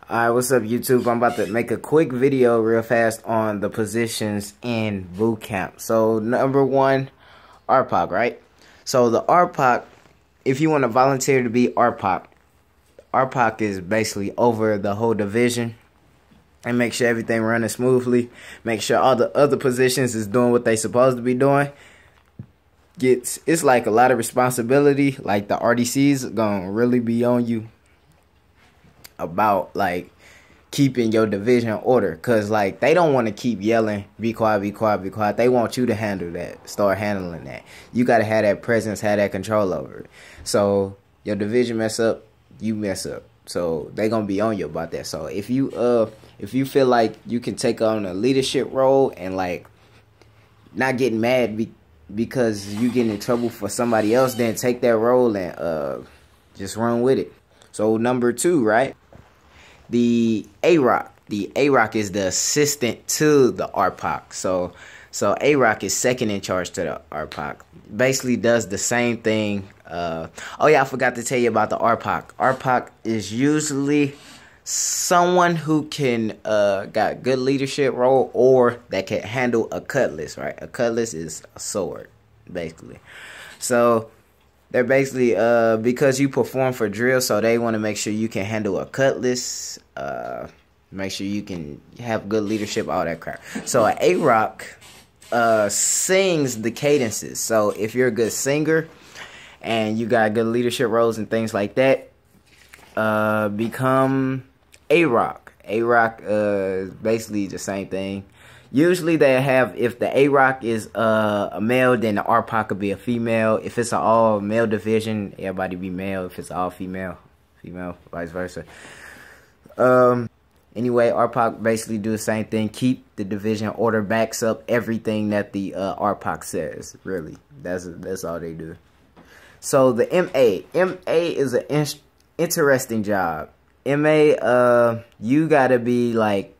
Alright, what's up YouTube? I'm about to make a quick video real fast on the positions in boot camp. So number one, RPOC, right? So the RPOC, if you want to volunteer to be RPOC is basically over the whole division and make sure everything running smoothly. Make sure all the other positions is doing what they supposed to be doing. It's like a lot of responsibility. Like the RDCs gonna really be on you about like keeping your division order, cause like they don't want to keep yelling be quiet, be quiet, be quiet. They want you to handle that, start handling that. You gotta have that presence, have that control over it. So your division mess up, you mess up, so they gonna be on you about that. So if you feel like you can take on a leadership role and like not getting mad because you getting in trouble for somebody else, then take that role and just run with it. So number two, right? The AROC. The AROC is the assistant to the RPOC. So AROC is second in charge to the RPOC. Basically does the same thing. Oh yeah, I forgot to tell you about the RPOC. RPOC is usually someone who can got good leadership role or that can handle a cutlass, right? A cutlass is a sword, basically. So they're basically because you perform for drill, so they want to make sure you can handle a cutlass, make sure you can have good leadership, all that crap. So an AROC sings the cadences. So if you're a good singer and you got good leadership roles and things like that, become AROC. AROC is basically the same thing. Usually they have, if the AROC is a male, then the RPOC could be a female. If it's an all male division, everybody be male. If it's all female, vice versa. Anyway, RPOC basically do the same thing. Keep the division order, backs up everything that the RPOC says. Really, that's all they do. So the MA is an interesting job. MA, you gotta be like,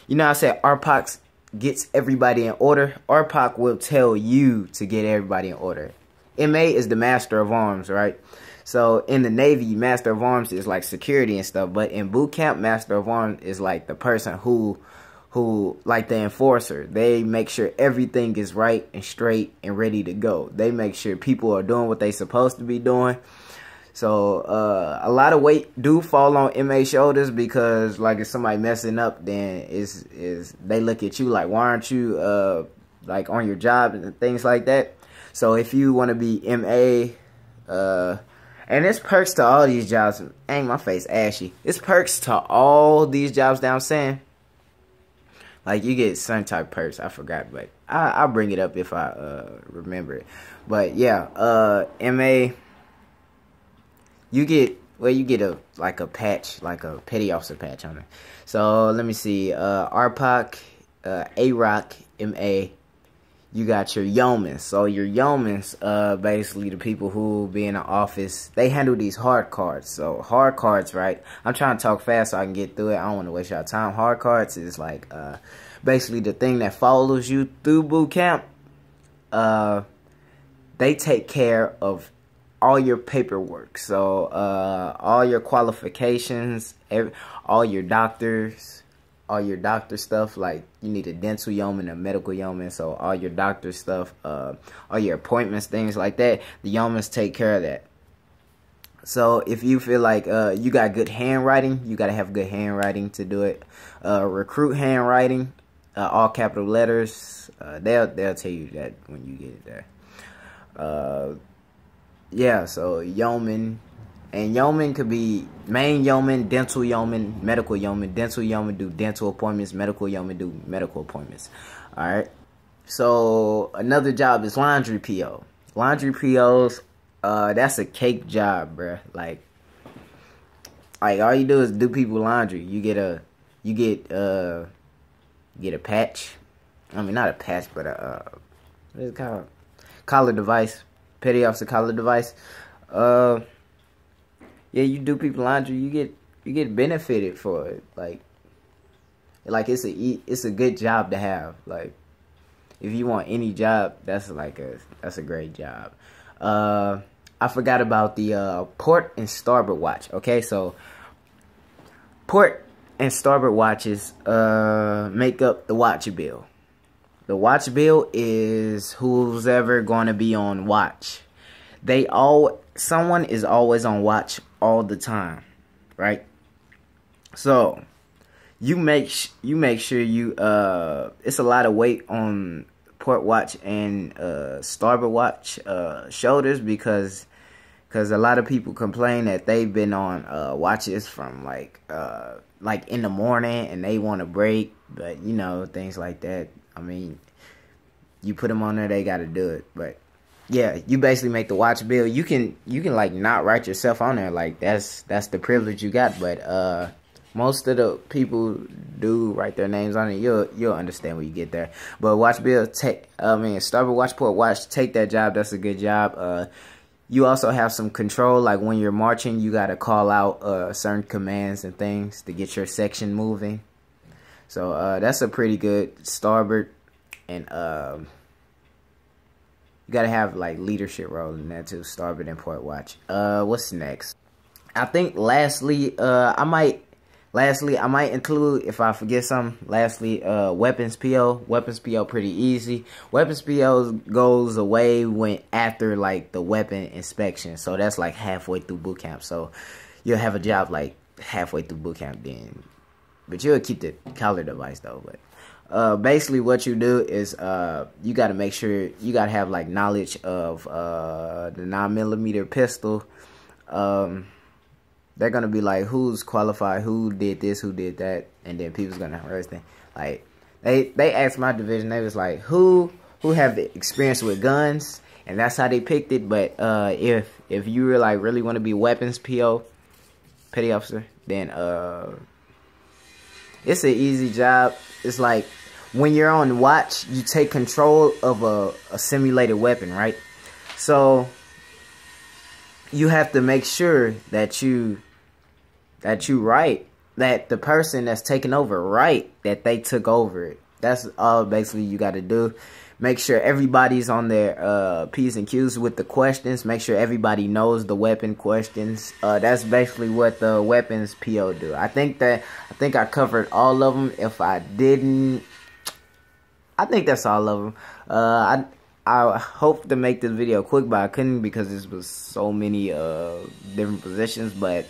you know, I said RPOC gets everybody in order. RPOC will tell you to get everybody in order. MA is the master of arms, right? So in the Navy, master of arms is like security and stuff, but in boot camp, master of arms is like the person who like the enforcer. They make sure everything is right and straight and ready to go. They make sure people are doing what they supposed to be doing. So a lot of weight do fall on MA shoulders, because like if somebody messing up, then is they look at you like, why aren't you like on your job and things like that. So if you want to be MA, and it's perks to all these jobs. Ain't my face ashy. It's perks to all these jobs that I'm saying. Like you get certain type perks. I forgot, but I'll bring it up if I remember it. But yeah, MA. You get a like a patch, like a petty officer patch on it. So let me see, RPOC, AROC, MA. You got your yeomans. So your yeomans, basically the people who be in the office. They handle these hard cards. So hard cards, right? I'm trying to talk fast so I can get through it. I don't want to waste your time. Hard cards is like basically the thing that follows you through boot camp. They take care of all your paperwork, so all your qualifications, all your doctor stuff. Like you need a dental yeoman, a medical yeoman, so all your doctor stuff, all your appointments, things like that. The yeomans take care of that. So if you feel like you got good handwriting, you gotta have good handwriting to do it. Recruit handwriting, all capital letters. They'll tell you that when you get it there. Yeah, so yeoman, and yeoman could be main yeoman, dental yeoman, medical yeoman. Dental yeoman do dental appointments, medical yeoman do medical appointments. Alright, so another job is laundry PO. Laundry POs, that's a cake job, bruh. Like all you do is do people laundry. You get a patch. I mean, not a patch, but what is it called? Collar device. Petty officer collar device. Yeah, you do people laundry. You get benefited for it. Like it's a good job to have. Like if you want any job, that's a great job. I forgot about the port and starboard watch. Okay, so port and starboard watches make up the watch bill. The watch bill is who's ever going to be on watch. Someone is always on watch all the time, right? So you make sure you it's a lot of weight on port watch and starboard watch shoulders, because a lot of people complain that they've been on watches from like in the morning and they want to break, but you know, things like that. I mean, you put them on there, they got to do it. But yeah, you basically make the watch bill. You can like not write yourself on there, like that's the privilege you got. But most of the people do write their names on it. You'll understand when you get there. But watch bill, starboard watch, port watch, take that job. That's a good job. You also have some control, like when you're marching, you gotta call out certain commands and things to get your section moving. So that's a pretty good starboard, and you gotta have like leadership role in that too, starboard and port watch. What's next? I think lastly, I might include, if I forget something, lastly, weapons PO. Weapons PO pretty easy. Weapons PO goes away after like the weapon inspection. So that's like halfway through boot camp. So you'll have a job like halfway through boot camp then. But you'll keep the collar device though. But basically what you do is you gotta make sure you gotta have like knowledge of the 9mm pistol. They're gonna be like, who's qualified, who did this, who did that, and then people's gonna understand. Like they asked my division, they was like, who have the experience with guns, and that's how they picked it. But if you were like really want to be weapons PO, petty officer, then it's an easy job. It's like when you're on watch, you take control of a simulated weapon, right? So you have to make sure that you right, that the person that's taking over, right, that they took over it. That's all basically you got to do. Make sure everybody's on their P's and Q's with the questions. Make sure everybody knows the weapon questions. That's basically what the weapons PO do. I think I covered all of them. If I didn't, I think that's all of them. I hope to make this video quick, but I couldn't because this was so many different positions. But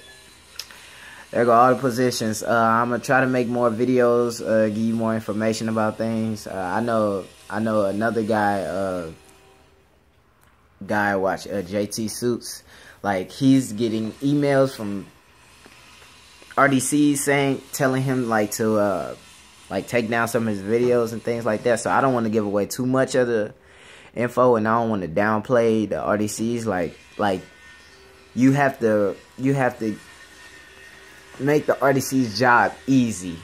there go all the positions. I'm gonna try to make more videos, give you more information about things. I know another guy watch JT Suits. Like, he's getting emails from RDCs telling him like to like take down some of his videos and things like that. So I don't want to give away too much of the info, and I don't want to downplay the RDCs. Like you have to make the RDC's job easy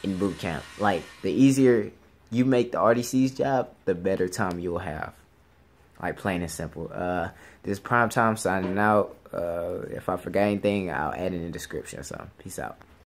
in boot camp. Like, the easier you make the RDC's job, the better time you'll have. Like, plain and simple. This Prime Time signing out. If I forgot anything, I'll add in the description. So peace out.